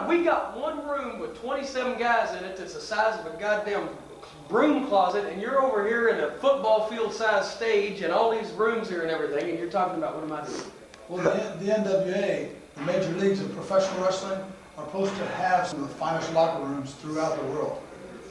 We got one room with 27 guys in it that's the size of a goddamn broom closet, and you're over here in a football field sized stage and all these rooms here and everything, and you're talking about what am I doing? Well, the NWA, the major leagues of professional wrestling, are supposed to have some of the finest locker rooms throughout the world.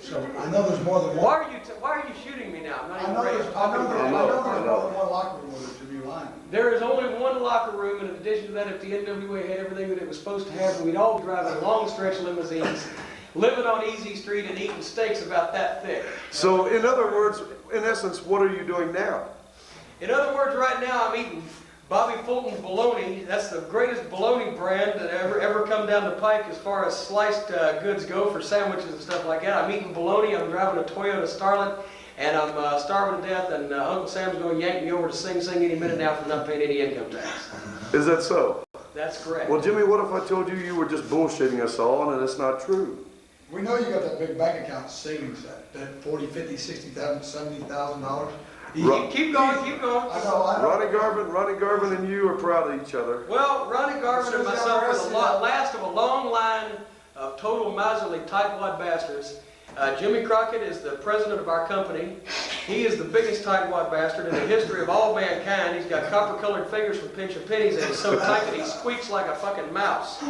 So I know there's more than one. Why are you shooting me now? I'm not I even know ready there's to talk about it. more than one locker room to be lying. There is only one locker room, and in addition to that, if the NWA had everything that it was supposed to have, we'd all be driving long stretch limousines, living on Easy Street and eating steaks about that thick. So, in other words, in essence, what are you doing now? In other words, right now I'm eating Bobby Fulton's bologna. That's the greatest bologna brand that ever come down the pike as far as sliced goods go for sandwiches and stuff like that. I'm eating bologna, I'm driving a Toyota Starlet, and I'm starving to death, and Uncle Sam's going to yank me over to Sing Sing any minute now for not paying any income tax. Is that so? That's correct. Well, Jimmy, what if I told you you were just bullshitting us all and it's not true? We know you got that big bank account savings, that $40,000, $50,000, $60,000, $70,000. Keep going, keep going. I know. Ronnie Garvin and you are proud of each other. Well, Ronnie Garvin and myself are the last of a long line of total miserly tightwad bastards. Jimmy Crockett is the president of our company. He is the biggest tightwad bastard in the history of all mankind. He's got copper-colored fingers from pinch of pennies, and he's so tight that he squeaks like a fucking mouse.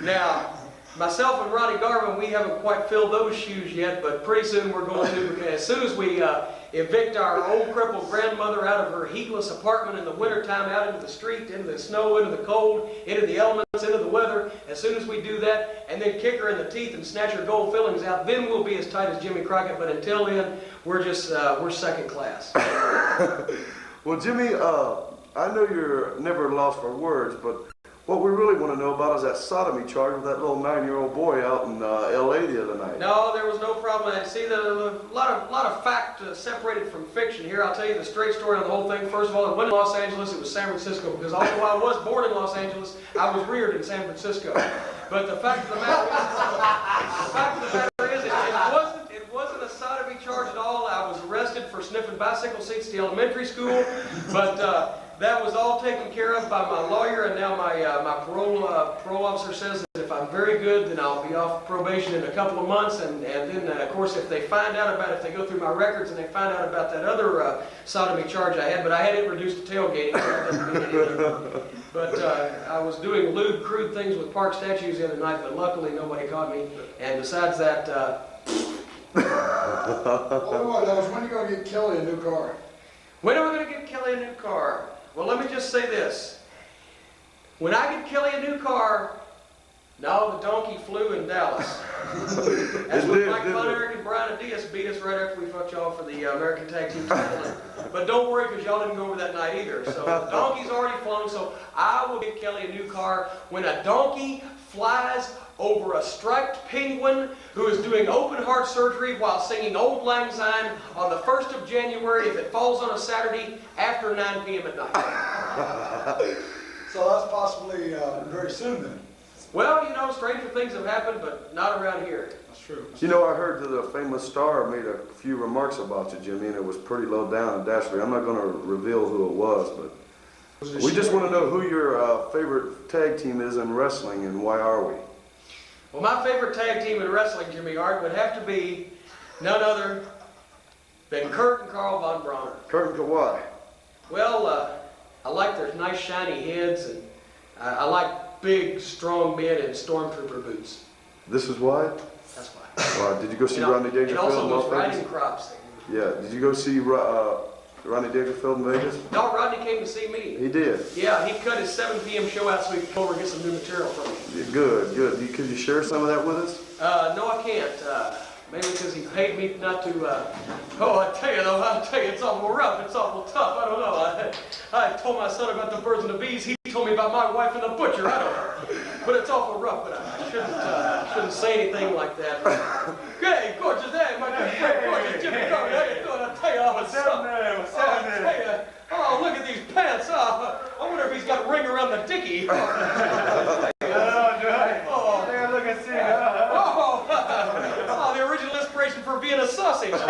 Now, myself and Ronnie Garvin, we haven't quite filled those shoes yet, but pretty soon we're going to, because as soon as we evict our old crippled grandmother out of her heatless apartment in the wintertime, out into the street, into the snow, into the cold, into the elements, into the weather, as soon as we do that, and then kick her in the teeth and snatch her gold fillings out, then we'll be as tight as Jimmy Crockett, but until then, we're just, we're second class. Well, Jimmy, I know you're never lost for words, but what we really want to know about is that sodomy charge with that little 9-year-old boy out in L.A. the other night. No, there was no problem. See, a lot of fact separated from fiction here. I'll tell you the straight story on the whole thing. First of all, it wasn't Los Angeles, it was San Francisco, because although I was born in Los Angeles, I was reared in San Francisco. But the fact of the matter is, it wasn't a sodomy charge at all. I was arrested for sniffing bicycle seats at the elementary school, but that was all taken care of by my lawyer, and now my parole officer says that if I'm very good, then I'll be off probation in a couple of months, and then of course if they find out about it, if they go through my records and they find out about that other sodomy charge I had, but I had it reduced to tailgating, so that doesn't mean anything. But I was doing lewd, crude things with park statues the other night, but luckily nobody caught me, and besides that... when are you going to get Kelly a new car? When are we going to get Kelly a new car? Well, let me just say this. When I get Kelly a new car, no, the donkey flew in Dallas. That's when Mike Von Erich and Brian Diaz beat us right after we fucked y'all for the American Tag Team title. But don't worry, because y'all didn't go over that night either. So the donkey's already flown, so I will get Kelly a new car when a donkey flies over a striped penguin who is doing open heart surgery while singing Old Lang Syne on the 1st of January if it falls on a Saturday after 9 p.m. at night. So that's possibly very soon then. Well, you know, stranger things have happened, but not around here. That's true. You know, I heard that a famous star made a few remarks about you, Jimmy, and it was pretty low down and dastardly. I'm not going to reveal who it was, but we just want to know who your favorite tag team is in wrestling, and why are we? Well, my favorite tag team in wrestling, Jimmy Art, would have to be none other than Kurt and Carl Von Bronner. Kurt and why? Well, I like their nice shiny heads, and I like big, strong men in stormtrooper boots. This is why? That's why. Wow. Did you go see Rodney Dangerfield and also in those Las riding Vegas? crops. Yeah. Did you go see Rodney Dangerfield in Vegas? No, Rodney came to see me. He did? Yeah, he cut his 7 p.m. show out so he could come over and get some new material from me. Yeah, good, good. Could you share some of that with us? No, I can't. Maybe because he paid me not to, oh, I tell you, it's awful rough, it's awful tough, I don't know. I told my son about the birds and the bees, he told me about my wife and the butcher, I don't know. But it's awful rough, but I shouldn't say anything like that. Hey, gorgeous, hey, my good friend, gorgeous Jimmy Crockett, how you doing? I tell you, what's up? Oh, look at these pants, I wonder if he's got a ring around the dicky. The original inspiration for being a sausage. Fantastic.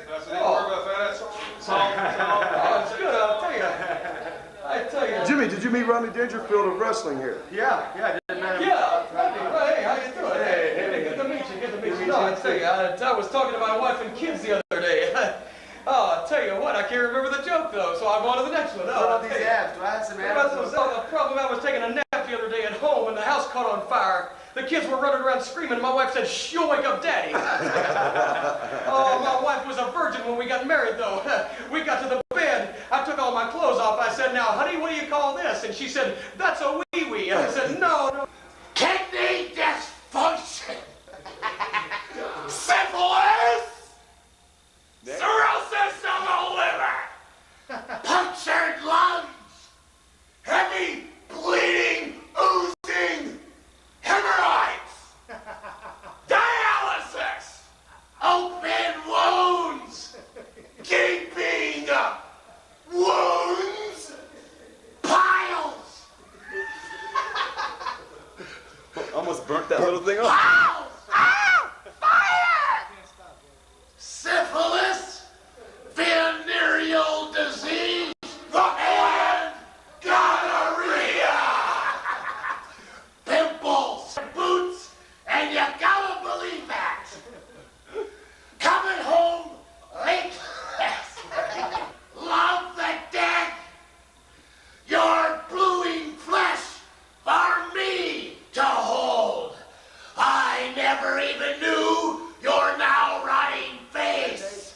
That's an about that. It's good, I'll tell you. Jimmy, did you meet Rodney Dangerfield of wrestling here. Yeah, hey, how you doing? Hey, good to meet you, good to meet you. No, I tell you, I was talking to my wife and kids the other day. Oh, I tell you what, I can't remember the joke though, so I'm on to the next one. What about these abs? Do I have some abs? The problem, I was taking a nap the other day at home and the house caught on fire. The kids were running around screaming and my wife said, "Shh, you'll wake up Daddy." Oh, my wife was a virgin when we got married though. We got to the bed, I took all my clothes off. I said, "Now, honey, what do you call this?" And she said, "That's a wee-wee." I said, "No." Kidney dysfunction, syphilis, cirrhosis of the liver, punctured lungs, heavy bleeding, oozing hemorrhoids, dialysis, open wounds, gaping wounds, piles. Almost burnt that little thing off. Ow! Ow! Fire! Syphilis, venereal disease, and gonorrhea. Pimples, boots, and you gotta believe that. Coming home late last night. Love the dead. Your bluing flesh for me to hold. I never even knew your now rotting face.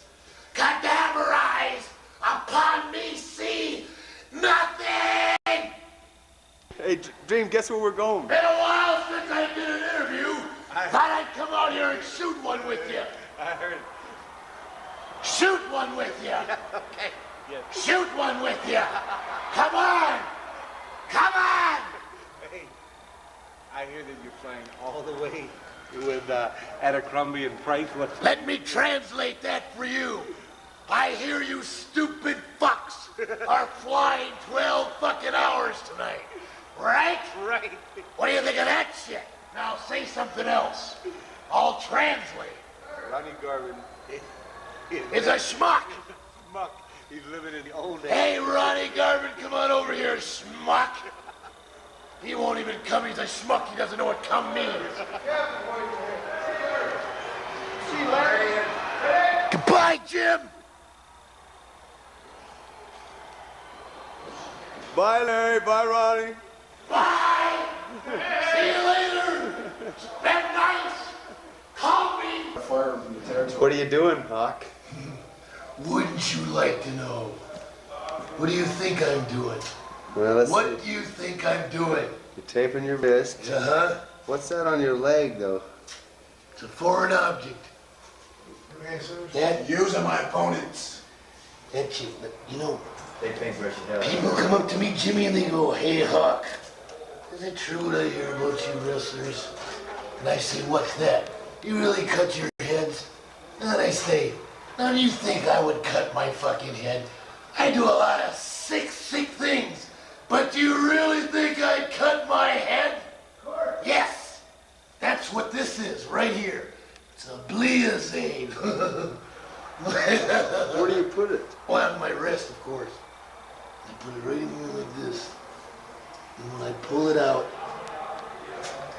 Cadaverized upon me, see nothing. Hey, Dream, guess where we're going? Been a while since I did an interview. Thought I'd come out here and shoot one with you. I heard it. Shoot one with you. Okay. Yeah. Shoot one with you. Come on. Come on. Hey, I hear that you're flying all the way with Abercrombie and Price. Let me translate that for you. I hear you stupid fucks are flying 12 fucking hours tonight. Right? Right. What do you think of that shit? Now say something else. I'll translate. Ronnie Garvin. It's a schmuck. Schmuck. He's living in the old days. Hey, Ronnie Garvin, come on over here, schmuck. He won't even come. He's a schmuck. He doesn't know what come means. Goodbye, Jim. Bye, Larry. Bye, Ronnie. Bye. See you later. Been nice. Call me. What are you doing, Hawk? Wouldn't you like to know? What do you think I'm doing? Well, let's What see. do you think I'm doing? You're taping your wrist. Uh-huh. What's that on your leg, though? It's a foreign object. That Using my opponents. that shit. You know, They paintbrush it out. people come up to me, Jimmy, and they go, "Hey, Hawk, is it true what I hear about you wrestlers?" And I say, "What's that? You really cut your heads?" And I say, "Now do you think I would cut my fucking head? I do a lot of sick things, but do you really think I'd cut my head?" Yes, that's what this is right here. It's a Bliazade. Where do you put it? Well, on my wrist, of course. I put it right in here like this. And when I pull it out,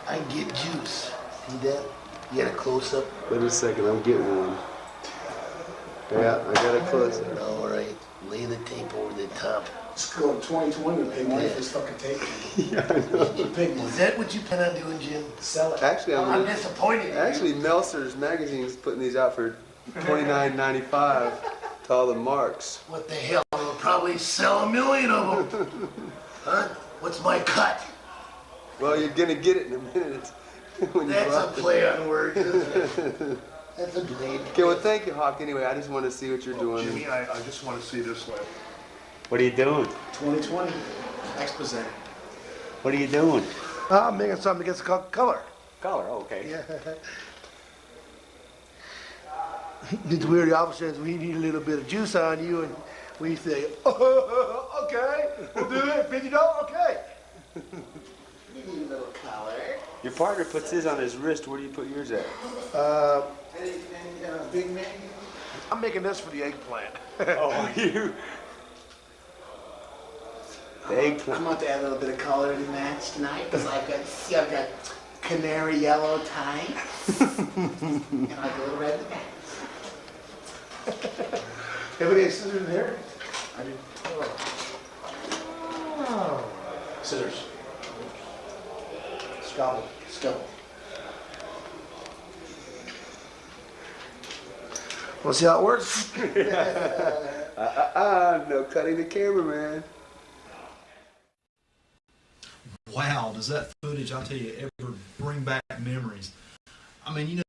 I get juice. See that? You got a close up? Wait a second, I'm getting one. Yeah, I got it close. All right. Lay the tape over the top. Let's go to 2020 and pay money for this fucking tape. Yeah, I know. Pay money. Is that what you plan on doing, Jim? Sell it. Actually, I'm disappointed in you. Actually, Meltzer's magazine's putting these out for $29.95 to all the marks. What the hell? We'll probably sell 1 million of them. Huh? What's my cut? Well, you're gonna get it in a minute. When you That's go a out there. play on words, isn't it? That's a blade. Okay, well, thank you, Hawk. Anyway, I just want to see what you're doing. Jimmy, I just want to see this way. What are you doing? 2020. Expose. What are you doing? I'm making something against color. Color, okay. Yeah. It's weird. The officer says, "We need a little bit of juice on you," and we say, "Oh, okay, we'll do it. $50, okay." Your partner puts his on his wrist. Where do you put yours at? Any big man? I'm making this for the eggplant. Oh, you. Eggplant. I'm about to add a little bit of color to the match tonight because I've got canary yellow tights and like a little red pants. Everybody has scissors in here? I do. Oh. Scissors. Scalpel. Scalpel. We'll see how it works. No cutting the camera, man. Wow, does that footage, I tell you, ever bring back memories? I mean, you know,